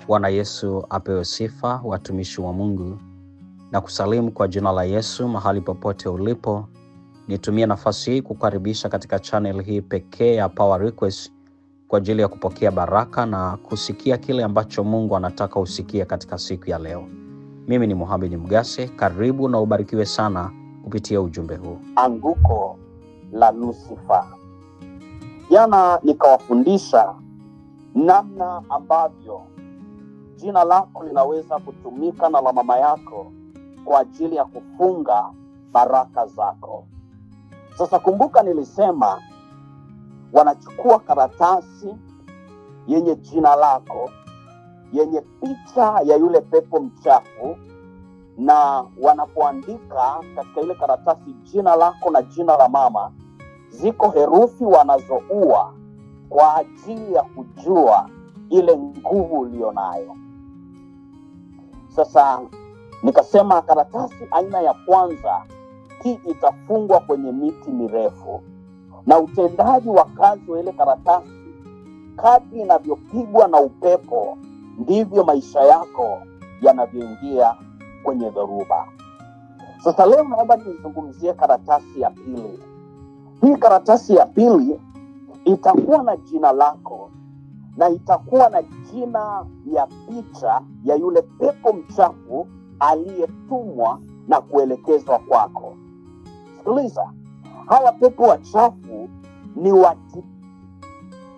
Bwana Yesu apewe sifa, watumishi wa Mungu, na kusalimu kwa jina la Yesu mahali popote ulipo. Nitumie nafasi hii kukaribisha katika channel hii pekee ya Power Request kwa ajili ya kupokea baraka na kusikia kile ambacho Mungu anataka usikie katika siku ya leo. Mimi ni Mohamed Mgase, karibu na ubarikiwe sana kupitia ujumbe huu. Anguko la Lucifer. Jana nikawafundisha namna ambavyo jina lako linaweza kutumika na la mama yako kwa ajili ya kufunga baraka zako. Sasa kumbuka nilisema wanachukua karatasi yenye jina lako, yenye picha ya yule pepo mchafu, na wanapoandika katika ile karatasi jina lako na jina la mama, ziko herufi wanazoua kwa ajili ya kujua ile nguvu ulionayo. Sasa nikasema karatasi aina ya kwanza hii itafungwa kwenye miti mirefu, na utendaji wa kazi wa ile karatasi kadri inavyopigwa na upepo ndivyo maisha yako yanavyoingia kwenye dhoruba. Sasa leo naomba nizungumzie karatasi ya pili. Hii karatasi ya pili itakuwa na jina lako na itakuwa na jina ya picha ya yule pepo mchafu aliyetumwa na kuelekezwa kwako. Sikiliza, hawa pepo wachafu ni wati.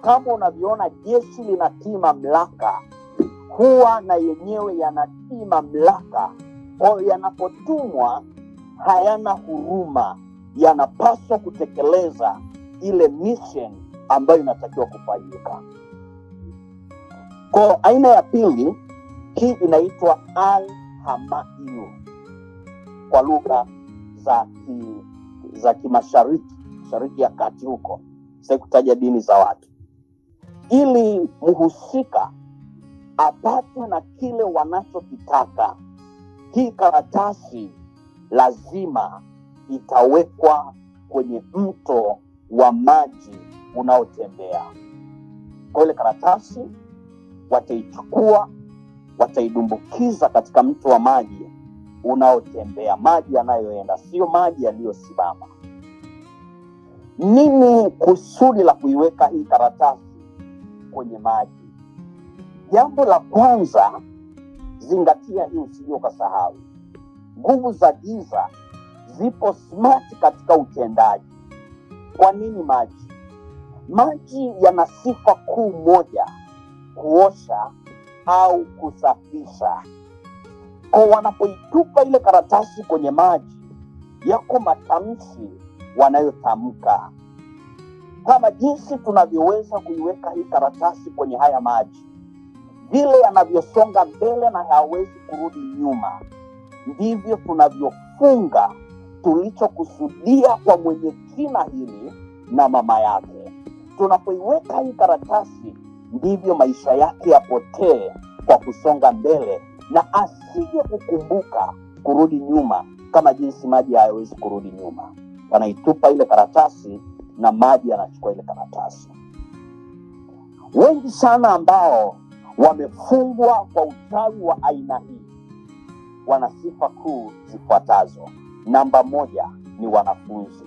Kama unavyoona jeshi linatii mamlaka, huwa na yenyewe yanatii mamlaka. Kwa yanapotumwa hayana huruma, yanapaswa kutekeleza ile mission ambayo inatakiwa kufanyika. Kwa aina ya pili, hii inaitwa Al-Hamayu kwa lugha za kimashariki, mashariki ya kati huko. Sasa kutaja dini za watu. Ili mhusika apate na kile wanachokitaka, hii karatasi lazima itawekwa kwenye mto wa maji unaotembea. Kwa ile karatasi wataichukua, wataidumbukiza katika mto wa maji unaotembea, maji yanayoenda, sio maji yaliyosimama. Nini kusudi la kuiweka hii karatasi kwenye maji? Jambo la kwanza, zingatia hii usije ukasahau. Nguvu za giza zipo smart katika utendaji. Kwa nini maji? Maji yana sifa kuu moja, kuosha au kusafisha. Kwa wanapoitupa ile karatasi kwenye maji, yako matamshi wanayotamka. Kama jinsi tunavyoweza kuiweka hii karatasi kwenye haya maji, vile yanavyosonga mbele na hayawezi kurudi nyuma, ndivyo tunavyofunga tulichokusudia kwa mwenye jina hili na mama yake. Tunapoiweka hii karatasi, ndivyo maisha yake yapotee kwa kusonga mbele na asije kukumbuka kurudi nyuma, kama jinsi maji hayawezi kurudi nyuma. Wanaitupa ile karatasi na maji yanachukua ile karatasi. Wengi sana ambao wamefungwa kwa uchawi wa aina hii wana sifa kuu zifuatazo. Namba moja ni wanafunzi.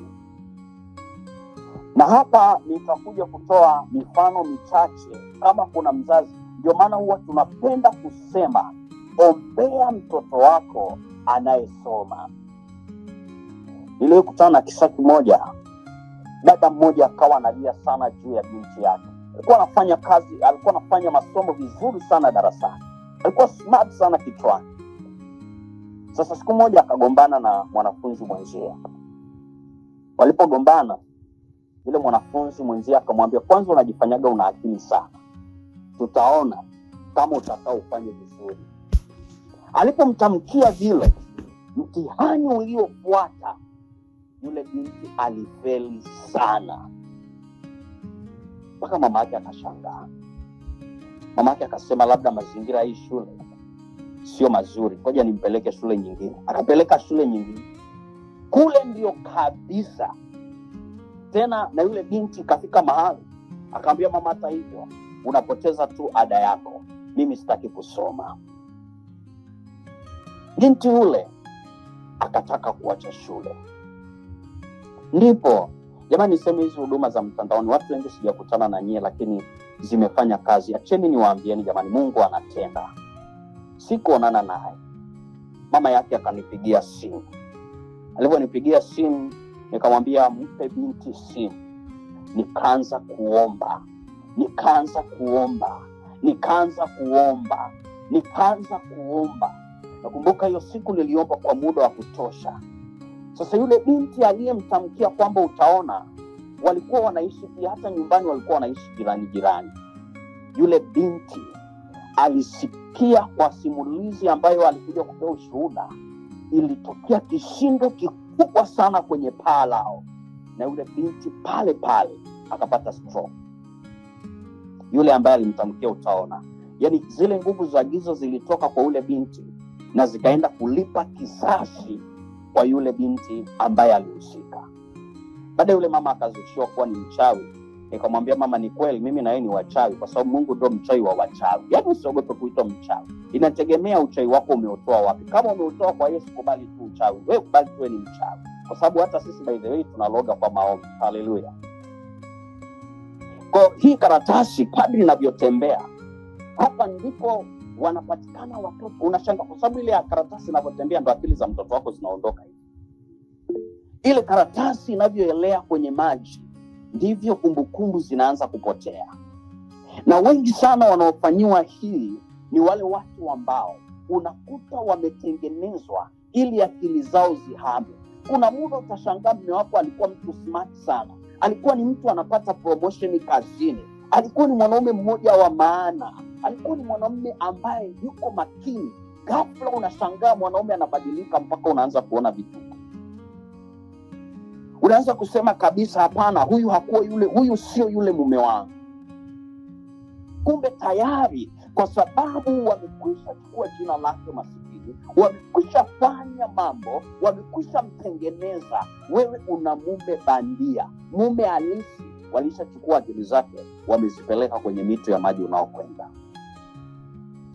Na hapa nitakuja kutoa mifano michache kama kuna mzazi. Ndio maana huwa tunapenda kusema ombea mtoto wako anayesoma. Nilikutana na kisa kimoja. Dada mmoja akawa analia sana juu ya binti yake. Alikuwa anafanya kazi, alikuwa anafanya masomo vizuri sana darasani. Alikuwa smart sana kichwani. Sasa siku moja akagombana na mwanafunzi mwenzie. Walipogombana, yule mwanafunzi mwenzie akamwambia, kwanza unajifanyaga una akili sana, tutaona kama utakao ufanye vizuri. Alipomtamkia vile, mtihani uliofuata, yule binti alifeli sana. Mpaka mama yake akashangaa. Mama yake akasema labda mazingira hii shule sio mazuri, ngoja nimpeleke shule nyingine. Akapeleka shule nyingine. Kule ndio kabisa. Tena na yule binti kafika mahali akamwambia mama, hata hivyo unapoteza tu ada yako. mimi sitaki kusoma. Binti ule akataka kuacha shule. Ndipo jamani, niseme hizi huduma za mtandaoni, watu wengi sijakutana na nyie, lakini zimefanya kazi. Acheni niwaambieni jamani, Mungu anatenda. Sikuonana naye, mama yake akanipigia simu. Alivyonipigia simu, nikamwambia mpe binti simu. Nikaanza kuomba. Nakumbuka hiyo siku niliomba kwa muda wa kutosha. Sasa yule binti aliyemtamkia kwamba utaona, walikuwa wanaishi pia, hata nyumbani walikuwa wanaishi jirani. Yule binti alisikia kwa simulizi ambayo alikuja kupewa ushuhuda, ilitokea kishindo kikubwa sana kwenye paa lao, na yule binti pale akapata stroke. Yule ambaye alimtamkia utaona, yani zile nguvu za giza zilitoka kwa yule binti na zikaenda kulipa kisasi kwa yule binti ambaye alihusika. Baada yule mama akazushiwa kuwa ni mchawi. Nikamwambia mama, ni kweli mimi na yeye ni wachawi, kwa sababu Mungu ndio mchawi wa wachawi. Yaani usiogope kuitwa mchawi. Inategemea uchawi wako umeutoa wapi. Kama umeutoa kwa Yesu, kubali tu uchawi. Wewe kubali tu ni mchawi. Kwa sababu hata sisi by the way tunaloga kwa maombi. Haleluya. Kwa hii karatasi kadri inavyotembea, hapa ndipo wanapatikana watoto. Unashanga kwa sababu ile karatasi inavyotembea ndo akili za mtoto wako zinaondoka hivi. Ile karatasi inavyoelea kwenye maji ndivyo kumbukumbu zinaanza kupotea. Na wengi sana wanaofanyiwa hii ni wale watu ambao unakuta wametengenezwa ili akili zao zihame. Kuna muda utashangaa mume wako alikuwa mtu smart sana, alikuwa ni mtu anapata promotion kazini, alikuwa ni mwanaume mmoja wa maana, alikuwa ni mwanaume ambaye yuko makini. Ghafla unashangaa mwanaume anabadilika mpaka unaanza kuona vitu. Unaanza kusema kabisa, hapana, huyu hakuwa yule, huyu sio yule mume wangu. Kumbe tayari kwa sababu wamekwisha chukua jina lake masikini, wamekwisha fanya mambo, wamekwisha mtengeneza, wewe una mume bandia. Mume halisi walishachukua akili zake, wamezipeleka kwenye mito ya maji unaokwenda.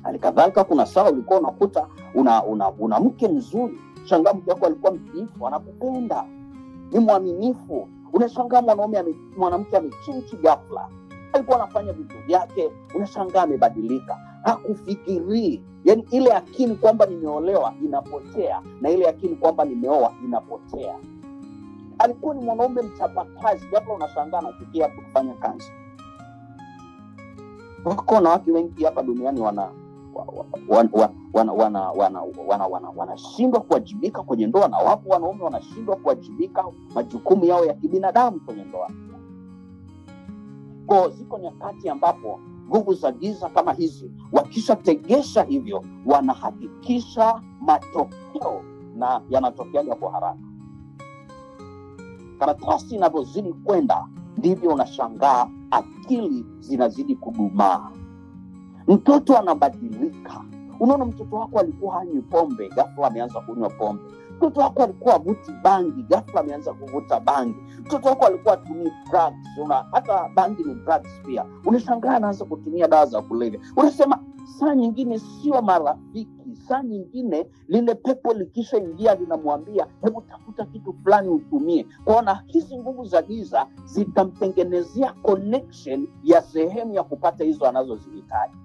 Halikadhalika kuna saa ulikuwa unakuta una mke mzuri, shangaa mke wako alikuwa mtiifu, anakupenda, ni mwaminifu. Unashangaa mwanamke amechinchi ghafla, alikuwa anafanya vitu vyake, unashangaa amebadilika, hakufikirii. Yani ile akili kwamba nimeolewa inapotea, na ile akili kwamba nimeoa inapotea. Alikuwa ni mwanaume mchapakazi, ghafla unashangaa anafikia kufanya kazi. Wako na watu wengi hapa duniani wanashindwa kuwajibika kwenye ndoa, na wapo wanaume wanashindwa kuwajibika majukumu yao ya kibinadamu kwenye ndoa. Kwa ziko nyakati ambapo nguvu za giza kama hizi wakishategesha hivyo, wanahakikisha matokeo na yanatokea kwa haraka. Karatasi inavyozidi kwenda ndivyo unashangaa akili zinazidi kudumaa. Mtoto anabadilika. Unaona mtoto wako alikuwa hanywi pombe, ghafla ameanza kunywa pombe. Mtoto wako alikuwa avuti bangi, ghafla ameanza kuvuta bangi. Mtoto wako alikuwa atumia drugs, hata bangi ni drugs pia. Unashangaa anaanza kutumia dawa za kulevya. Unasema saa nyingine sio marafiki, saa nyingine lile pepo likisha ingia linamwambia hebu tafuta kitu fulani utumie. Kwaona hizi nguvu za giza zitamtengenezea connection ya sehemu ya kupata hizo anazozihitaji.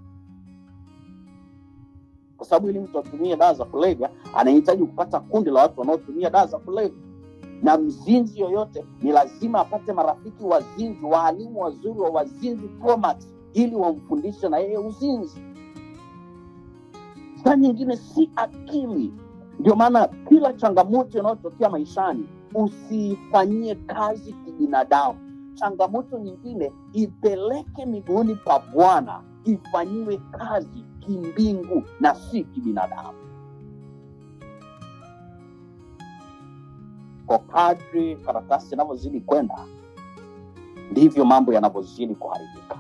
Kwa sababu ili mtu atumie dawa za kulevya, anahitaji kupata kundi la watu wanaotumia dawa za kulevya. Na mzinzi yoyote ni lazima apate marafiki wazinzi, waalimu wazuri wa wazinzi Promax, ili wamfundishe na yeye uzinzi. Saa nyingine si akili. Ndio maana kila changamoto inayotokea maishani usifanyie kazi kibinadamu. Changamoto nyingine ipeleke miguuni pa Bwana, ifanyiwe kazi kimbingu na si kibinadamu. Kwa kadri karatasi inavyozidi kwenda, ndivyo mambo yanavyozidi kuharibika.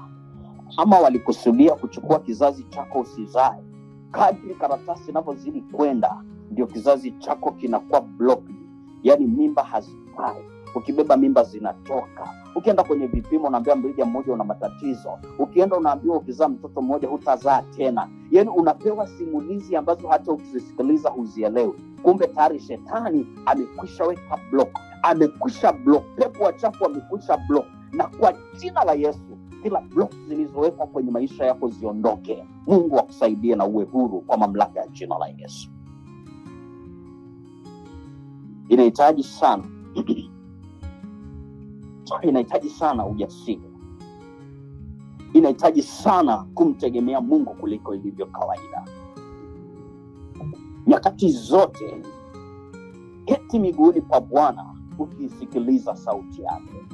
Ama walikusudia kuchukua kizazi chako usizae, kadri karatasi inavyozidi kwenda ndio kizazi chako kinakuwa blocked. Yani mimba hazifai. Ukibeba mimba zinatoka. Ukienda kwenye vipimo unaambiwa mrija mmoja una matatizo. Ukienda unaambiwa ukizaa mtoto mmoja hutazaa tena. Yaani unapewa simulizi ambazo hata ukizisikiliza huzielewi. Kumbe tayari shetani amekwisha weka block. Amekwisha block. Pepo wachafu amekwisha block. Na kwa jina la Yesu, kila block zilizowekwa kwenye maisha yako ziondoke. Mungu akusaidie na uwe huru kwa mamlaka ya jina la Yesu. Inahitaji sana ujasiri. Inahitaji sana kumtegemea Mungu kuliko ilivyo kawaida. Nyakati zote keti miguuni pa Bwana ukisikiliza sauti yake.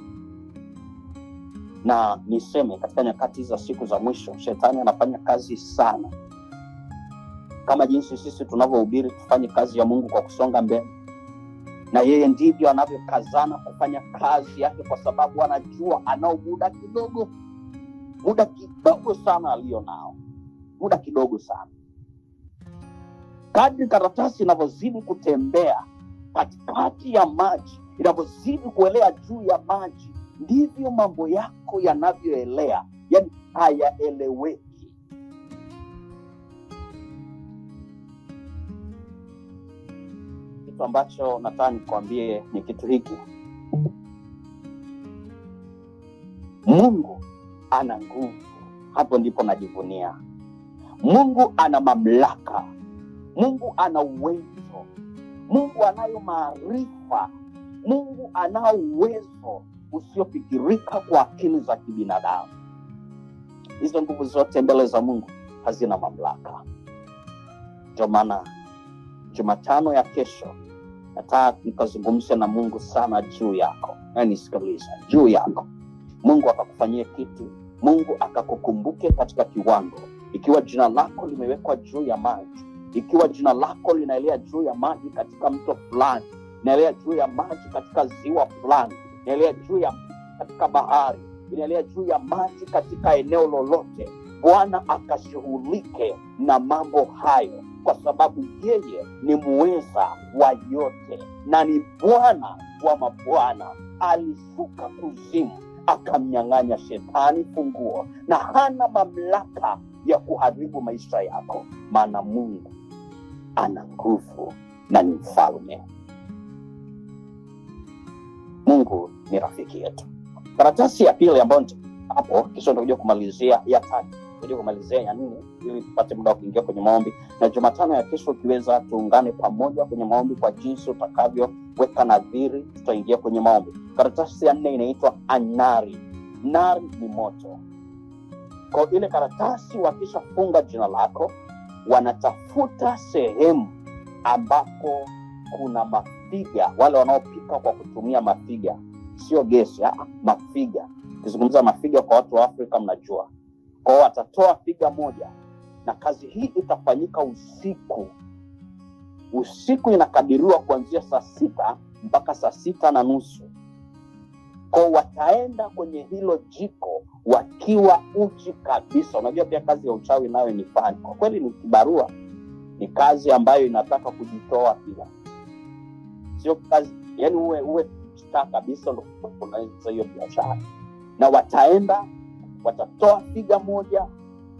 Na niseme katika nyakati za siku za mwisho, shetani anafanya kazi sana. Kama jinsi sisi tunavyohubiri tufanye kazi ya Mungu kwa kusonga mbele, na yeye ndivyo anavyokazana kufanya kazi yake, kwa sababu anajua anao muda kidogo sana alionao. Muda kidogo sana. Kadri karatasi inavyozidi kutembea katikati ya maji, inavyozidi kuelea juu ya maji, ndivyo mambo yako yanavyoelea. Yaani hayaeleweki. Kitu ambacho nataka nikwambie ni kitu hiki. Mungu ana nguvu. Hapo ndipo najivunia. Mungu ana mamlaka. Mungu ana uwezo. Mungu anayo maarifa. Mungu anao uwezo usiofikirika kwa akili za kibinadamu. Hizo nguvu zote mbele za Mungu hazina mamlaka. Ndio maana Jumatano ya kesho nataka nikazungumze na Mungu sana juu yako. Na nisikilize juu yako. Mungu akakufanyia kitu. Mungu akakukumbuke katika kiwango. Ikiwa jina lako limewekwa juu ya maji, ikiwa jina lako linaelea juu ya maji katika mto fulani, inaelea juu ya maji katika ziwa fulani, inaelea juu ya katika bahari, inaelea juu ya maji katika eneo lolote, Bwana akashughulike na mambo hayo, kwa sababu yeye ni muweza wa yote na ni Bwana wa mabwana. Alishuka kuzimu akamnyang'anya shetani funguo, na hana mamlaka ya kuharibu maisha yako, maana Mungu ana nguvu na ni mfalme. Mungu ni rafiki yetu. Karatasi ya pili ambayo hapo kisha nitakuja kumalizia ya tatu. Nitakuja kumalizia ya nne ili tupate muda wa kuingia kwenye maombi. Na Jumatano ya kesho ukiweza tuungane pamoja kwenye maombi kwa jinsi utakavyoweka nadhiri, tutaingia kwenye maombi. Karatasi ya nne inaitwa Anari. Nari ni moto. Kwa ile karatasi wakishafunga jina lako, wanatafuta sehemu ambapo kuna mafiga, wale wanaopika kwa kutumia mafiga, sio gesi, mafiga. Kizungumza mafiga kwa watu wa Afrika mnajua. Kwa watatoa figa moja, na kazi hii itafanyika usiku. Usiku inakadiriwa kuanzia saa 6 mpaka saa 6:30. Kwa wataenda kwenye hilo jiko wakiwa uchi kabisa. Unajua pia kazi ya uchawi nayo ni fani. Kwa kweli ni kibarua. Ni kazi ambayo inataka kujitoa pia. Sio kazi, yani uwe chita kabisa ndio unaweza hiyo biashara. Na wataenda, watatoa figa moja,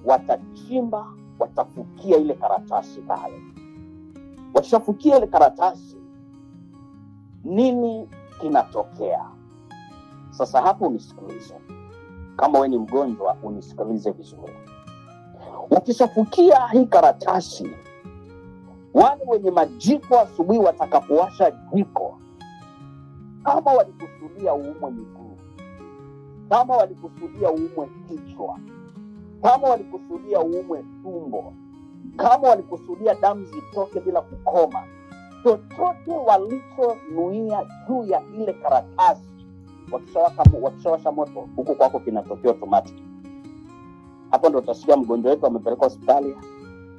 watachimba, watafukia ile karatasi pale. Wakishafukia ile karatasi, nini kinatokea? Sasa hapo unisikilize. Kama wewe ni mgonjwa, unisikilize vizuri. Ukishafukia hii karatasi, wale wenye majiko asubuhi watakapowasha jiko, kama walikusudia uumwe miguu, kama walikusudia uumwe kichwa, kama walikusudia uumwe tumbo, kama walikusudia damu zitoke bila kukoma, chochote walichonuia juu ya ile karatasi, wakishawasha moto, huku kwako kinatokea automatic. Hapo ndo utasikia mgonjwa wetu amepelekwa hospitali,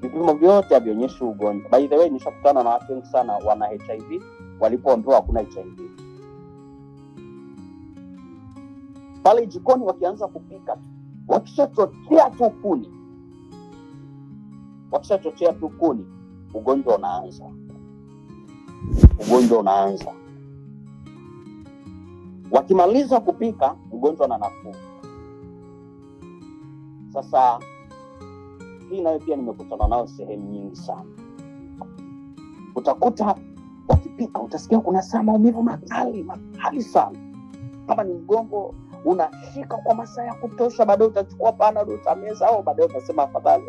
vipimo vyote havionyeshi ugonjwa. By the way, nishakutana na watu wengi sana wana HIV walipoambiwa hakuna HIV. Pale jikoni wakianza kupika, wakishachochea tu kuni, ugonjwa unaanza. Wakimaliza kupika, mgonjwa ana nafuu. Sasa hii nayo pia nimekutana nao sehemu nyingi sana. Utakuta wakipika, utasikia kuna saa maumivu makali sana. Kama ni mgongo, unashika kwa masaa ya kutosha, baadaye utachukua Panadol utameza, au baadaye utasema afadhali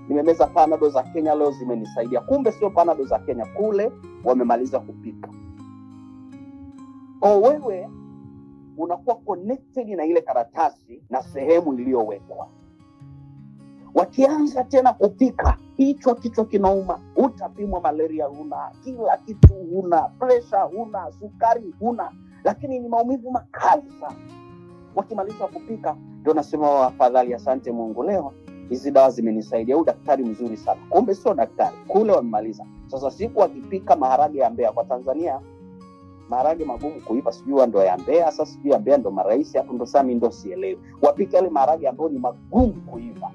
nimemeza Panadol za Kenya leo zimenisaidia. Kumbe sio Panadol za Kenya, kule wamemaliza kupika. Wewe unakuwa connected na ile karatasi na sehemu iliyowekwa. Wakianza tena kupika, kichwa kinauma, utapimwa malaria huna, kila kitu huna, pressure huna, sukari huna, lakini ni maumivu makali sana. Wakimaliza kupika, ndio nasema afadhali, asante Mungu, leo hizi dawa zimenisaidia, huyu daktari mzuri sana. Kumbe sio daktari, kule wamemaliza. Sasa siku wakipika maharage ya Mbeya, kwa Tanzania maharage magumu kuiva, sijui ndo ya Mbeya. Sasa sijui ya Mbeya ndo maraisi, hapo ndo sami ndo sielewi. Wapika ile maharage ambayo ni magumu kuiva,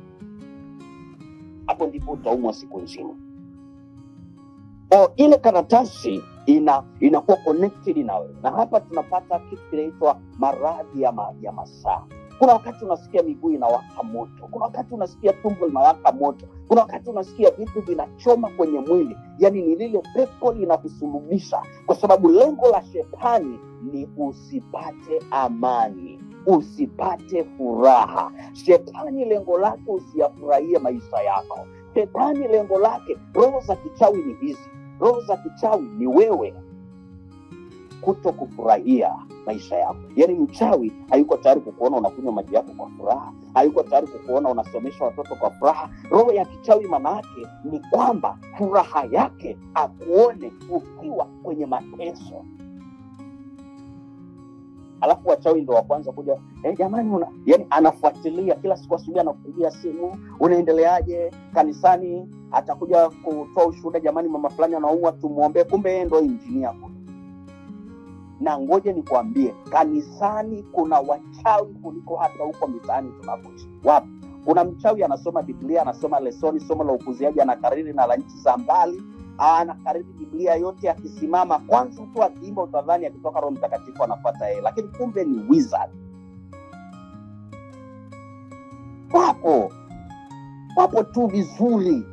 hapo ndipo utaumwa siku nzima. Ile karatasi inakuwa connected na wewe. Na hapa tunapata kitu kinaitwa maradhi ya masaa. Kuna wakati unasikia miguu inawaka moto, kuna wakati unasikia tumbo linawaka moto, kuna wakati unasikia vitu vinachoma kwenye mwili. Yani ni lile pepo linakusulubisha, kwa sababu lengo la shetani ni usipate amani, usipate furaha. Shetani lengo lake usiyafurahie maisha yako. Shetani lengo lake, roho za kichawi ni hizi. Roho za kichawi ni wewe kuto kufurahia maisha yako. Yani mchawi hayuko tayari kukuona unakunywa maji yako kwa furaha, hayuko tayari kukuona unasomesha watoto kwa furaha. Roho ya kichawi maana yake ni kwamba furaha yake akuone ukiwa kwenye mateso. Alafu wachawi ndio wa kwanza kuja, jamani yani anafuatilia kila siku, asubuhi anakupigia simu, unaendeleaje kanisani, atakuja kutoa ushuhuda, jamani mama fulani anaumwa tumuombe. Kumbe yeye ndio injinia. Na ngoje nikwambie, kanisani kuna wachawi kuliko hata huko mitaani tunapoishi. Wapi? Kuna mchawi anasoma Biblia, anasoma lesoni, somo la ukuziaji, anakariri na la nchi za mbali, anakariri Biblia yote, akisimama kwanza tu akiimba utadhani akitoka Roho Mtakatifu anafuata yeye, lakini kumbe ni wizard. Wapo tu vizuri.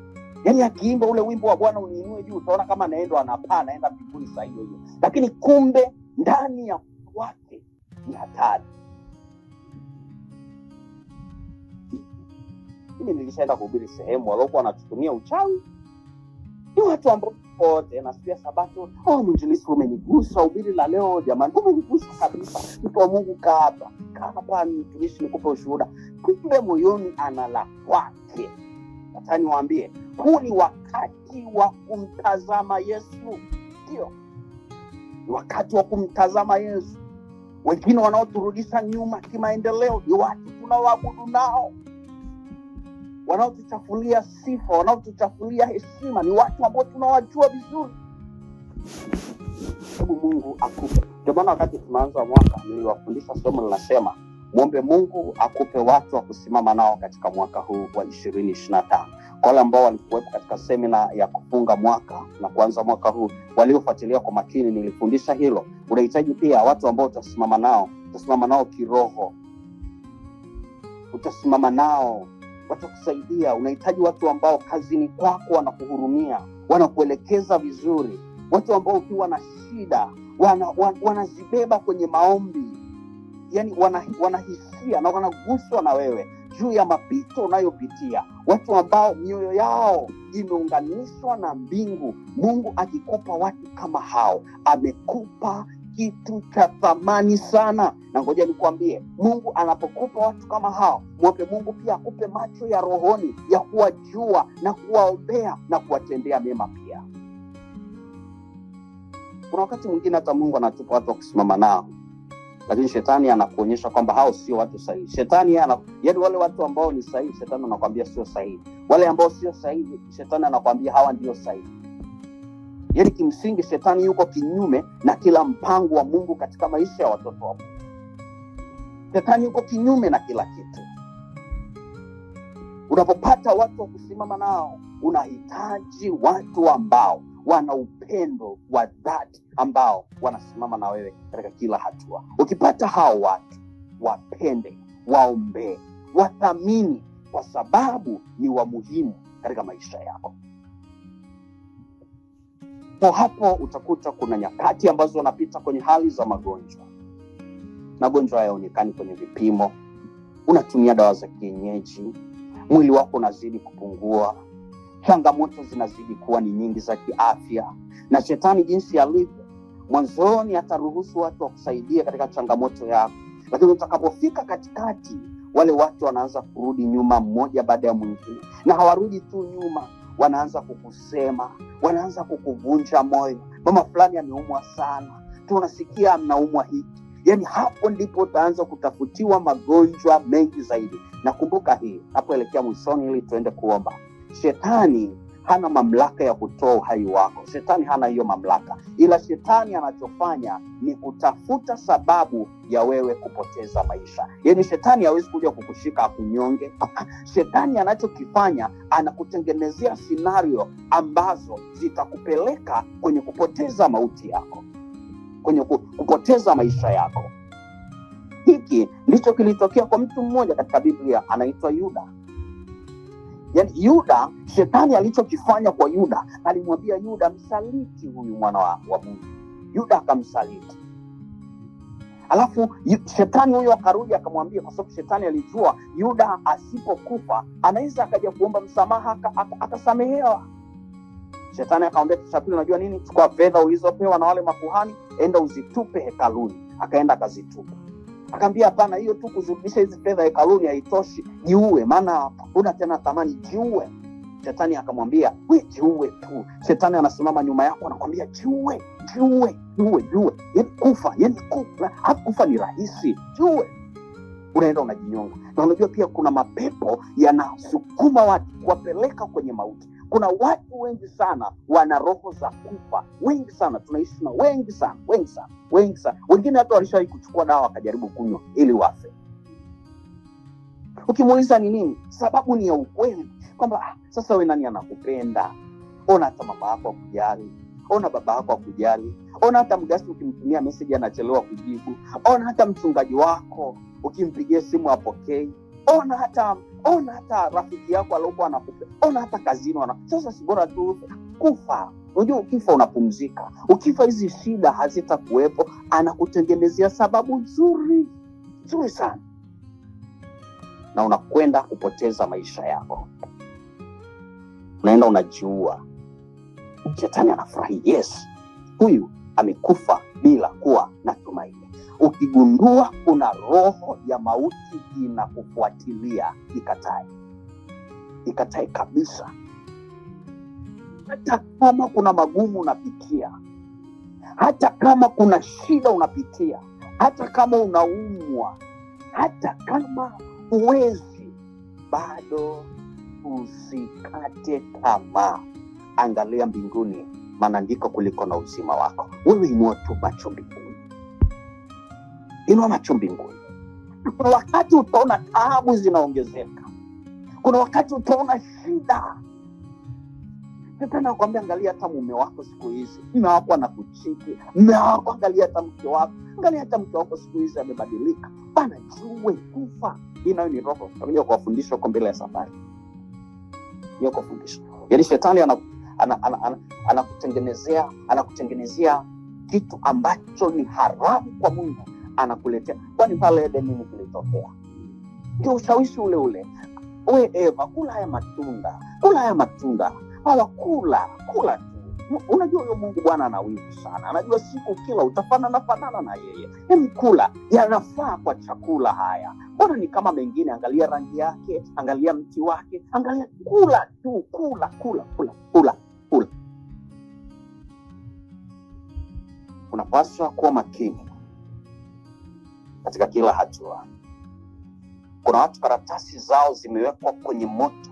Yani akiimba ule wimbo wa Bwana uniinue juu, utaona kama anaenda mbinguni saa hiyo. Lakini kumbe ndani ya wake ni hatari. Mimi nilishaenda kuhubiri sehemu waliokuwa wanatutumia uchawi. Ni watu ambao wote na siku ya Sabato, mwinjilisti umenigusa, hubiri la leo jamani umenigusa kabisa. Mtu wa Mungu kaa hapa mtumishi nikupe ushuhuda. Kumbe moyoni ana la kwake. Hata niwaambie, huu ni wakati wa kumtazama Yesu. Ndio. Ni wakati wa kumtazama Yesu. Wengine wanaoturudisha nyuma kimaendeleo ni watu tunaoabudu nao. Wanaotuchafulia sifa, wanaotuchafulia heshima ni watu ambao tunawajua vizuri. Hebu Mungu akupe. Ndio maana wakati tunaanza mwaka niliwafundisha somo linasema, muombe Mungu akupe watu wa kusimama nao katika mwaka huu wa 2025. Kwa wale ambao walikuwepo katika semina ya kufunga mwaka na kuanza mwaka huu, waliofuatilia kwa makini, nilifundisha hilo. Unahitaji pia watu ambao utasimama nao kiroho. Utasimama nao, watakusaidia. Unahitaji watu ambao kazini kwako wanakuhurumia, wanakuelekeza vizuri. Watu ambao ukiwa na shida wanazibeba kwenye maombi. Yani wanahisia na wanaguswa na wewe juu ya mapito unayopitia. Watu ambao mioyo yao imeunganishwa na mbingu. Mungu akikupa watu kama hao, amekupa kitu cha thamani sana. Na ngoja nikwambie, Mungu anapokupa watu kama hao, mwombe Mungu pia akupe macho ya rohoni ya kuwajua na kuwaombea na kuwatendea mema pia. Kuna wakati mwingine hata Mungu anatupa watu wa kusimama nao, lakini shetani anakuonyesha kwamba hao sio watu sahihi. Yaani wale watu ambao ni sahihi, shetani anakuambia sio sahihi. Wale ambao sio sahihi, shetani anakuambia hawa ndio sahihi. Yaani kimsingi shetani yuko kinyume na kila mpango wa Mungu katika maisha ya watoto wa Mungu. Shetani yuko kinyume na kila kitu. Unapopata watu wa kusimama nao, unahitaji watu ambao wana upendo wa dhati ambao wanasimama na wewe katika kila hatua. Ukipata hao watu, wapende, waombee, wathamini, kwa sababu ni wa muhimu katika maisha yako. Kwa hapo utakuta kuna nyakati ambazo unapita kwenye hali za magonjwa. Magonjwa hayaonekani kwenye vipimo. Unatumia dawa za kienyeji, mwili wako unazidi kupungua, changamoto zinazidi kuwa ni nyingi za kiafya. Na shetani jinsi alivyo, mwanzoni ataruhusu watu wakusaidia katika changamoto yako, lakini utakapofika katikati, wale watu wanaanza kurudi nyuma mmoja baada ya mwingine. Na hawarudi tu nyuma, wanaanza kukusema, wanaanza kukuvunja moyo. Mama fulani ameumwa sana, tunasikia anaumwa hiki. Yaani hapo ndipo utaanza kutafutiwa magonjwa mengi zaidi. Na kumbuka hii, napoelekea mwishoni ili tuende kuomba, shetani hana mamlaka ya kutoa uhai wako. Shetani hana hiyo mamlaka. Ila shetani anachofanya ni kutafuta sababu ya wewe kupoteza maisha. Yaani shetani hawezi kuja kukushika akunyonge. Shetani anachokifanya, anakutengenezea scenario ambazo zitakupeleka kwenye kupoteza mauti yako, kwenye kupoteza maisha yako. Hiki ndicho kilitokea kwa mtu mmoja katika Biblia, anaitwa Yuda. Yaani Yuda, shetani alichokifanya kwa Yuda, alimwambia Yuda, msaliti huyu mwana wa Mungu. Yuda akamsaliti. Alafu shetani huyo akarudi akamwambia, kwa sababu shetani alijua Yuda asipokufa anaweza akaja kuomba msamaha akasamehewa. Shetani akamwambia, kisapili unajua nini? Chukua fedha ulizopewa na wale makuhani, enda uzitupe hekaluni. Akaenda akazitupa. Akamwambia, hapana, hiyo tu kuzurudisha hizi fedha hekaluni haitoshi, jiue, maana huna tena thamani, jiue. Shetani akamwambia, wewe jiue tu. Shetani anasimama nyuma yako anakuambia, jiue. Yaani kufa, kufa ni rahisi, jiue. Unaenda unajinyonga. Na unajua pia kuna mapepo yanasukuma watu kuwapeleka kwenye mauti. Kuna watu wengi sana wana roho za kufa. Wengi sana, tunaishi na wengi sana. Wengine hata walishawahi kuchukua dawa wakajaribu kunywa ili wafe. Ukimuuliza ni nini? Sababu ni ya ukweli. Kwamba sasa wewe nani anakupenda? Ona hata mama yako akujali. Ona baba yako akujali. Ona hata mgasi ukimtumia message anachelewa kujibu. Ona hata mchungaji wako ukimpigia simu hapokei. Ona hata rafiki yako aliyokuwa anakupa. Ona hata kazini sasa si bora tu kufa. Unajua ukifa unapumzika. Ukifa hizi shida hazitakuwepo. Anakutengenezea sababu nzuri sana. Na unakwenda kupoteza maisha yako. Unaenda unajiua. Shetani anafurahi, yes, huyu amekufa bila kuwa na tumaini. Ukigundua kuna roho ya mauti inakufuatilia, ikatae kabisa. Hata kama kuna magumu unapitia, hata kama kuna shida unapitia, hata kama unaumwa, hata kama huwezi, bado usikate tamaa. Angalia mbinguni, maana ndiko kuliko na uzima wako. Wewe inua tu macho mbinguni. Inua macho mbinguni. Kuna wakati utaona taabu zinaongezeka. Kuna wakati utaona shida. Sasa nakwambia, angalia hata mume wako siku hizi. Mume wako anakuchiti. Mume wako, angalia hata mke wako. Angalia hata mke wako siku hizi amebadilika. Bana, jiue, kufa. Hii nayo ni roho. Tutakuja kuwafundisha kwa mbele ya safari. Hiyo kufundisha. Yaani shetani anakutengenezea kitu ambacho ni haramu kwa Mungu, anakuletea. Kwani pale Eden nini kilitokea? Ndio ushawishi ule. Wewe Eva, kula haya matunda. Hawakula tu. Unajua huyo Mungu Bwana ana wivu sana. Anajua siku kila utafanana na yeye. Kula, yanafaa kwa chakula haya. Mbona ni kama mengine? Angalia rangi yake, angalia mti wake, angalia, kula tu, kula. Unapaswa kuwa makini katika kila hatua. Kuna watu karatasi zao zimewekwa kwenye moto.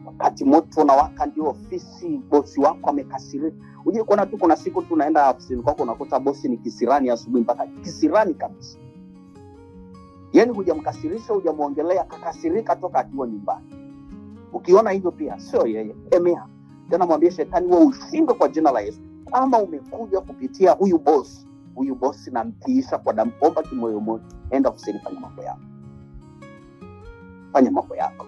Wakati moto unawaka ndio ofisi, bosi wako amekasirika. Uje kuona tu kuna siku tunaenda ofisini kwako unakuta bosi ni kisirani asubuhi mpaka kisirani kabisa. Yaani hujamkasirisha, hujamuongelea, kakasirika toka akiwa nyumbani. Ukiona hivyo pia sio yeye. Emea. Tena mwambie shetani, wewe ushindwe kwa jina la Yesu. Kama umekuja kupitia huyu boss na mtiisha kwa damu, omba kimoyomoyo, enda ofisini, fanya mambo yako. Fanya mambo yako.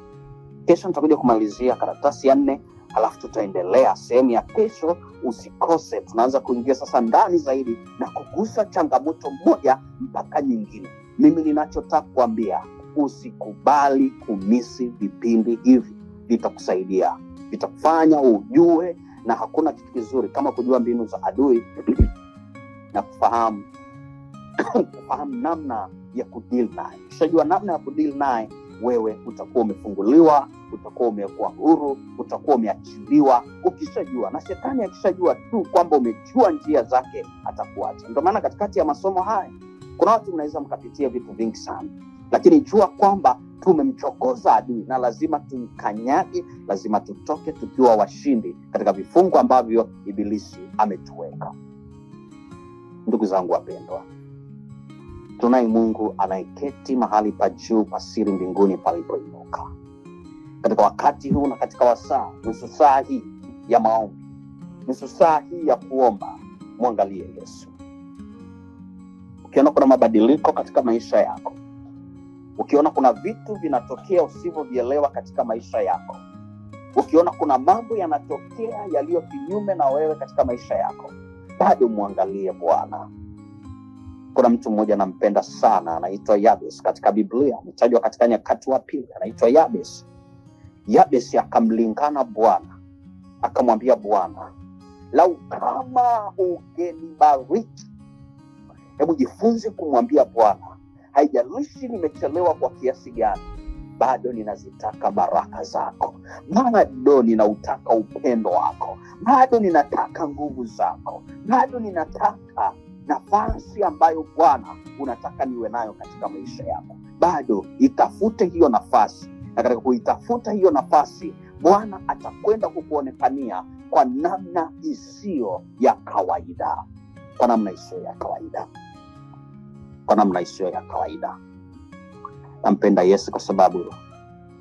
Kesho nitakuja kumalizia karatasi ya 4, alafu tutaendelea sehemu ya kesho. Usikose, tunaanza kuingia sasa ndani zaidi na kugusa changamoto moja mpaka nyingine. Mimi ninachotaka kuambia, usikubali kumisi vipindi hivi. Vitakusaidia, vitakufanya ujue, na hakuna kitu kizuri kama kujua mbinu za adui na kufahamu namna ya kudeal naye. Ukishajua namna ya kudeal naye, wewe utakuwa umefunguliwa, utakuwa umekuwa huru, utakuwa umeachiliwa. Ukishajua, na shetani akishajua tu kwamba umejua njia zake, atakuacha. Ndio maana katikati ya masomo haya kuna watu mnaweza mkapitia vitu vingi sana, lakini jua kwamba tumemchokoza adui na lazima tumkanyage, lazima tutoke tukiwa washindi katika vifungu ambavyo ibilisi ametuweka. Ndugu zangu wapendwa, tunaye Mungu anayeketi mahali pa juu pasiri mbinguni palipoinuka. Katika wakati huu na katika wasaa, nusu saa hii ya maombi, nusu saa hii ya kuomba, mwangalie Yesu. Ukiona kuna mabadiliko katika maisha yako, ukiona kuna vitu vinatokea usivyovielewa katika maisha yako, ukiona kuna mambo yanatokea yaliyo kinyume na wewe katika maisha yako, bado mwangalie Bwana. Kuna mtu mmoja nampenda sana, anaitwa Yabes. Katika Biblia ametajwa katika Nyakati wa Pili, anaitwa Yabes. Yabes akamlingana Bwana, akamwambia Bwana, lau kama ungenibariki. Hebu jifunze kumwambia Bwana, haijalishi nimechelewa kwa kiasi gani, bado ninazitaka baraka zako, bado ninautaka upendo wako, bado ninataka nguvu zako, bado ninataka nafasi ambayo Bwana unataka niwe nayo katika maisha yako. Bado itafute hiyo nafasi, na katika kuitafuta hiyo nafasi, Bwana atakwenda kukuonekania kwa namna isiyo ya kawaida. Kwa namna isiyo ya kawaida. Kwa namna isiyo ya kawaida. Nampenda Yesu kwa sababu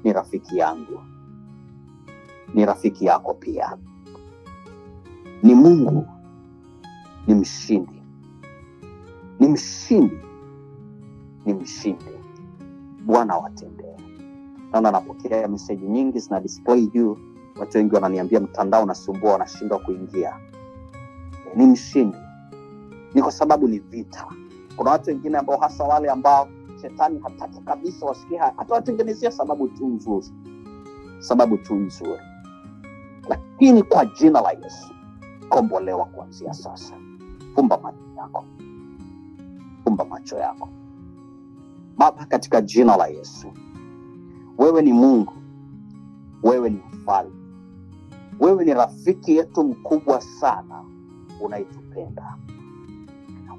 ni rafiki yangu, ni rafiki yako pia. Ni Mungu, ni mshindi, ni mshindi, ni mshindi. Bwana watendee. Naona napokea message nyingi zina display juu. Watu wengi wananiambia mtandao unasumbua, wanashindwa kuingia. Ni mshindi. Ni kwa sababu ni vita. Kuna watu wengine ambao, hasa wale ambao shetani hataki kabisa wasikie, atawatengenezea sababu tu nzuri. Sababu tu nzuri. Lakini kwa jina la Yesu, kombolewa kuanzia sasa. Fumba macho yako. Fumba macho yako. Baba, katika jina la Yesu, wewe ni Mungu. Wewe ni mfalme. Wewe ni rafiki yetu mkubwa sana unayetupenda.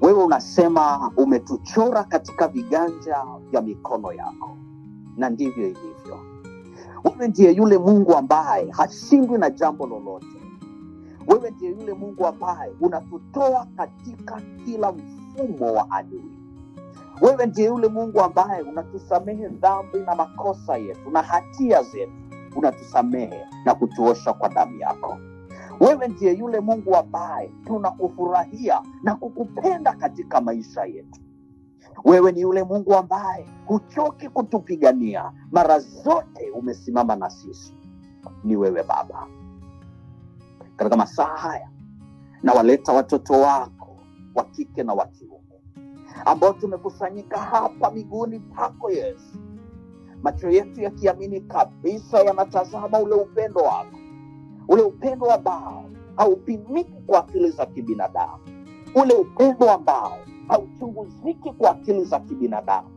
Wewe unasema umetuchora katika viganja vya mikono yako. Na ndivyo ilivyo. Wewe ndiye yule Mungu ambaye hashindwi na jambo lolote. Wewe ndiye yule Mungu ambaye unatutoa katika kila mfumo wa adui. Wewe ndiye yule Mungu ambaye unatusamehe dhambi na makosa yetu na hatia zetu. Unatusamehe na kutuosha kwa damu yako. Wewe ndiye yule Mungu ambaye tunakufurahia na kukupenda katika maisha yetu. Wewe ni yule Mungu ambaye huchoki kutupigania. Mara zote umesimama na sisi. Ni wewe Baba. Katika masaa haya, na waleta watoto wako wa kike na wa kiume ambao tumekusanyika hapa miguuni pako Yesu. Macho yetu yakiamini kabisa yanatazama ule upendo wako. Ule upendo ambao haupimiki kwa akili za kibinadamu. Ule upendo ambao hauchunguziki kwa akili za kibinadamu.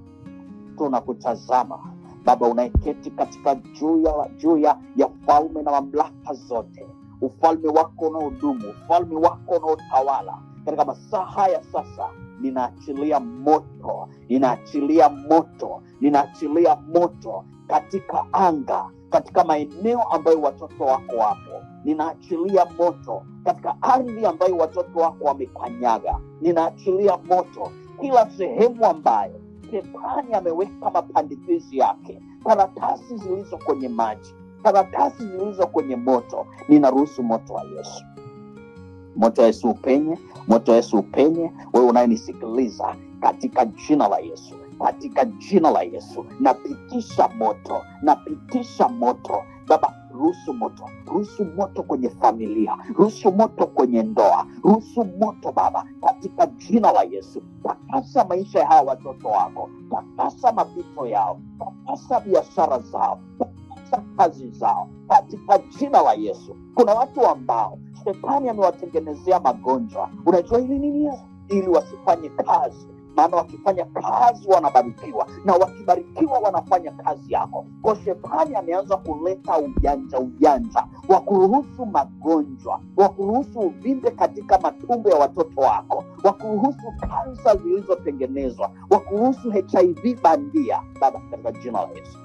Tunakutazama Baba, unayeketi katika juu ya falme na mamlaka zote. Ufalme wako unaodumu, ufalme wako unaotawala. Katika masaa haya sasa, ninaachilia moto, ninaachilia moto, ninaachilia moto katika anga, katika maeneo ambayo watoto wako wapo. Ninaachilia moto katika ardhi ambayo watoto wako wamekanyaga. Ninaachilia moto kila sehemu ambayo shetani ameweka mapandikizi yake, karatasi zilizo kwenye maji. karatasi zilizo kwenye moto, ninaruhusu moto wa Yesu. Moto wa Yesu upenye, moto wa Yesu upenye wewe unayenisikiliza, katika jina la Yesu. Katika jina la Yesu napitisha moto, napitisha moto. Baba, ruhusu moto, ruhusu moto kwenye familia, ruhusu moto kwenye ndoa, ruhusu moto Baba, katika jina la Yesu. Takasa maisha ya hawa watoto wako, takasa mapito yao, takasa biashara zao, takasa kazi zao, katika jina la Yesu. Kuna watu ambao shetani amewatengenezea magonjwa. Unajua hili nini? Ili wasifanye kazi, maana wakifanya kazi wanabarikiwa, na wakibarikiwa wanafanya kazi yako. Kwa shetani ameanza kuleta ujanja wa kuruhusu magonjwa, wa kuruhusu uvimbe katika matumbo ya watoto wako, wa kuruhusu kansa zilizotengenezwa, wa kuruhusu HIV bandia. Baba, katika jina la Yesu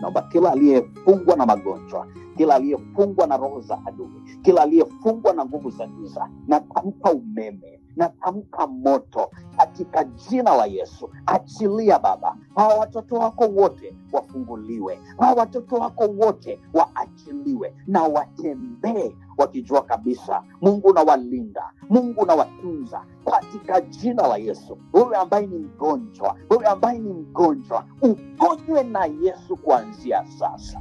naomba kila aliyefungwa na magonjwa, kila aliyefungwa na roho za adui, kila aliyefungwa na nguvu za giza, natamka umeme, natamka moto katika jina la Yesu. Achilia Baba, hawa watoto wako wote wafunguliwe, hawa watoto wako wote waachiliwe, na watembee wakijua kabisa Mungu na walinda, Mungu na watunza, katika jina la Yesu. Wewe ambaye ni mgonjwa, wewe ambaye ni mgonjwa, uponywe na Yesu kuanzia sasa.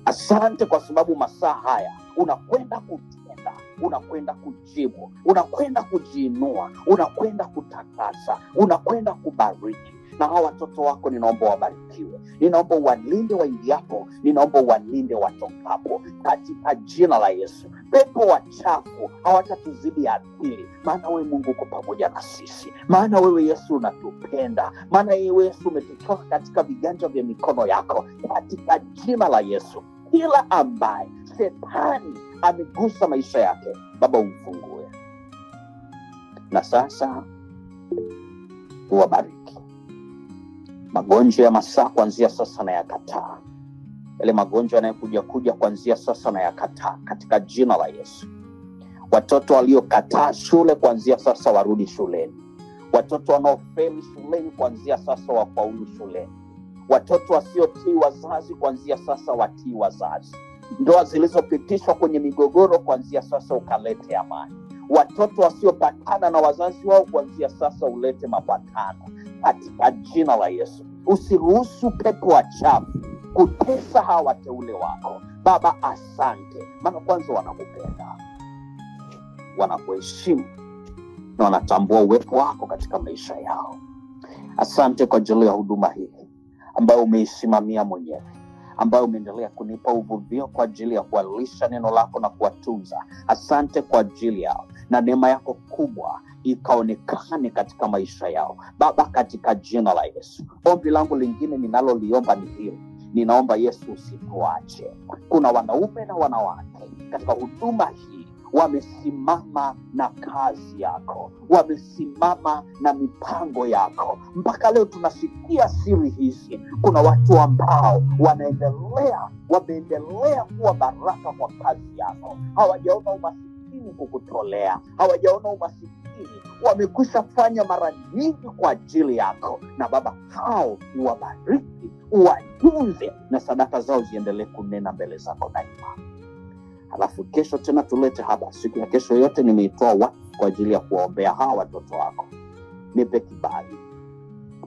Asante kwa sababu masaa haya unakwenda kutenda, unakwenda kujibu, unakwenda kujiinua, unakwenda kutakasa, unakwenda kubariki. Na hawa watoto wako ninaomba wabarikiwe, ninaomba walinde waingiapo, ninaomba walinde watokapo, katika jina la Yesu. Pepo wachafu hawatatuzidi akili, maana wewe Mungu uko pamoja na sisi, maana wewe Yesu unatupenda, maana wewe Yesu umetutoa katika viganja vya mikono yako, katika jina la Yesu. Kila ambaye shetani amegusa maisha yake, Baba umfungue, na sasa uwabariki. Magonjwa ya masaa kuanzia sasa na yakataa, yale magonjwa yanayokuja kuanzia sasa na yakataa, katika jina la Yesu. Watoto waliokataa shule kuanzia sasa warudi shuleni, watoto wanaofeli shuleni kuanzia sasa wafaulu shuleni, watoto wasiotii wazazi kuanzia sasa watii wazazi, ndoa zilizopitishwa kwenye migogoro kuanzia sasa ukalete amani, watoto wasiopatana na wazazi wao kuanzia sasa ulete mapatano, katika jina la Yesu. Usiruhusu pepo wachafu kutesa hawa wateule wako. Baba, asante, maana kwanza wanakupenda, wanakuheshimu na wanatambua uwepo wako katika maisha yao. Asante kwa ajili ya huduma hii ambayo umeisimamia mwenyewe, ambayo umeendelea kunipa uvuvio kwa ajili ya kuwalisha neno lako na kuwatunza. Asante kwa ajili yao, na neema yako kubwa ikaonekane katika maisha yao Baba, katika jina la Yesu. Ombi langu lingine ninaloliomba ni hili, ninaomba Yesu usituache. Kuna wanaume na wanawake katika huduma hii wamesimama na kazi yako, wamesimama na mipango yako. Mpaka leo tunasikia siri hizi. Kuna watu ambao wameendelea kuwa baraka kwa kazi yako. Hawajaona umasikini kukutolea, hawajaona umasikini, wamekwisha fanya mara nyingi kwa ajili yako. Na Baba, hao uwabariki, uwatunze, na sadaka zao ziendelee kunena mbele zako daima. Halafu kesho tena tulete hapa. Siku ya kesho yote nimeitoa wakfu kwa ajili ya kuwaombea hawa watoto wako. Nipe kibali,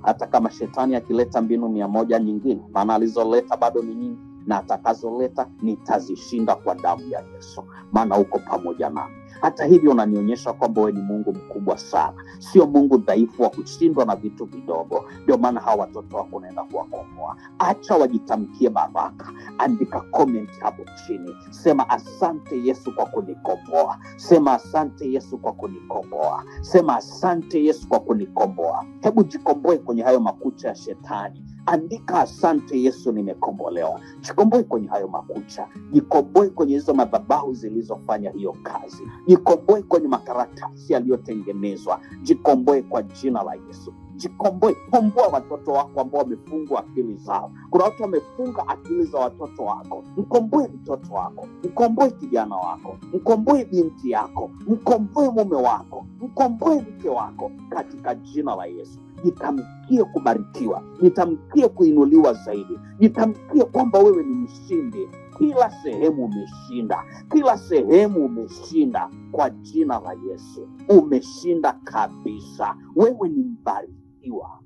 hata kama shetani akileta mbinu 100 nyingine, maana alizoleta bado ni nyingi, na atakazoleta nitazishinda kwa damu ya Yesu, maana uko pamoja nami. Hata hivyo unanionyesha kwamba wewe ni Mungu mkubwa sana, sio Mungu dhaifu wa kushindwa na vitu vidogo. Ndio maana hawa watoto wako unaenda kuwakomboa. Acha wajitamkie baraka. Andika comment hapo chini, sema asante Yesu kwa kunikomboa, sema asante Yesu kwa kunikomboa, sema asante Yesu kwa kunikomboa. Hebu jikomboe kwenye hayo makucha ya shetani. Andika asante Yesu, nimekombolewa. Jikomboe kwenye hayo makucha, jikomboe kwenye hizo madhabahu zilizofanya hiyo kazi, jikomboe kwenye makaratasi yaliyotengenezwa, jikomboe kwa jina la Yesu. Jikomboe, komboa watoto wako ambao wamefungwa akili zao. Kuna watu wamefunga akili za watoto wako. Mkomboe mtoto wako, mkomboe kijana wako, mkomboe binti yako, mkomboe mume wako, mkomboe mke wako katika jina la Yesu. Jitamkie kubarikiwa, jitamkie kuinuliwa zaidi, jitamkie kwamba wewe ni mshindi. Kila sehemu umeshinda, kila sehemu umeshinda kwa jina la Yesu. Umeshinda kabisa. Wewe ni mbarikiwa,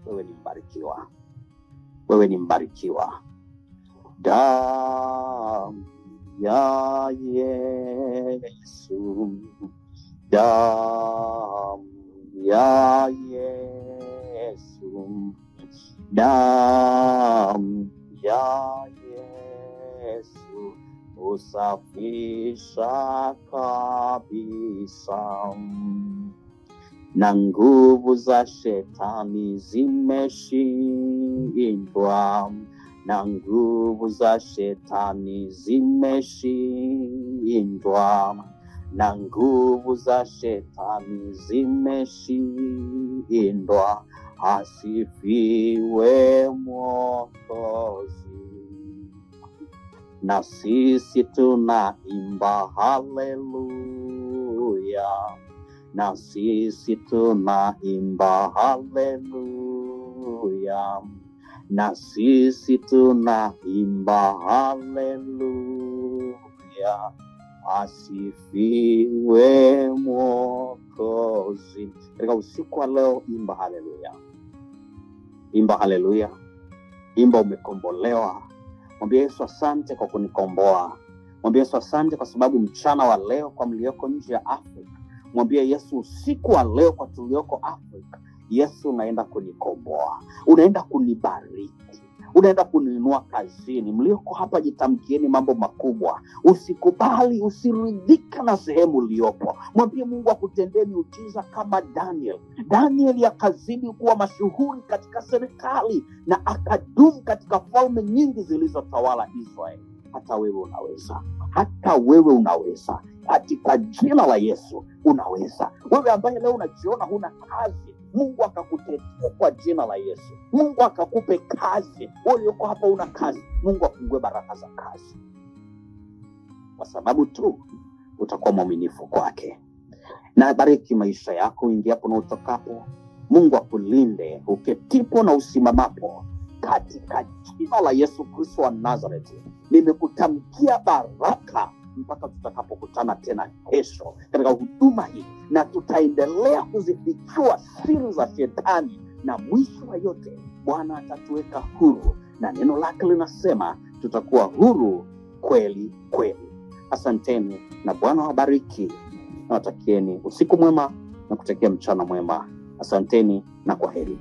wewe ni mbarikiwa, wewe ni mbarikiwa. Damu ya Yesu, damu ya Yesu, damu ya Yesu usafisha kabisa, na nguvu za shetani zimeshindwa, na nguvu za shetani zimeshindwa, na nguvu za shetani zimeshindwa. Asifiwe Mwokozi. Na sisi tunaimba haleluya, na sisi tunaimba haleluya, na sisi tunaimba haleluya. Asifiwe Mwokozi. Katika usiku wa leo, imba haleluya, imba haleluya, imba umekombolewa. Mwambie Yesu asante kwa kunikomboa. Mwambie Yesu asante kwa sababu mchana wa leo kwa mlioko nje ya Afrika. Mwambie Yesu usiku wa leo kwa tulioko Afrika, Yesu unaenda kunikomboa, unaenda kunibariki, unaenda kuniinua kazini. Mlioko hapa jitamkieni mambo makubwa. Usikubali, usiridhika na sehemu uliyopo. Mwambie Mungu akutendee miujiza kama Daniel. Daniel akazidi kuwa mashuhuri katika serikali na akadumu katika falme nyingi zilizotawala Israeli. Hata wewe unaweza, hata wewe unaweza. Katika jina la Yesu unaweza. Wewe ambaye leo unajiona huna kazi, Mungu akakutetea kwa jina la Yesu. Mungu akakupe kazi. Wewe ulioko hapa una kazi, Mungu afungue baraka za kazi, kwa sababu tu utakuwa mwaminifu kwake. Na bariki maisha yako ingiapo na utokapo. Mungu akulinde uketipo na usimamapo, katika jina la Yesu Kristo wa Nazareti. Nimekutamkia baraka mpaka tutakapokutana tena kesho katika huduma hii, na tutaendelea kuzifichua siri za shetani, na mwisho wa yote Bwana atatuweka huru, na neno lake linasema tutakuwa huru kweli kweli. Asanteni na Bwana wabariki, na watakieni usiku mwema na kutakia mchana mwema. Asanteni na kwaheri.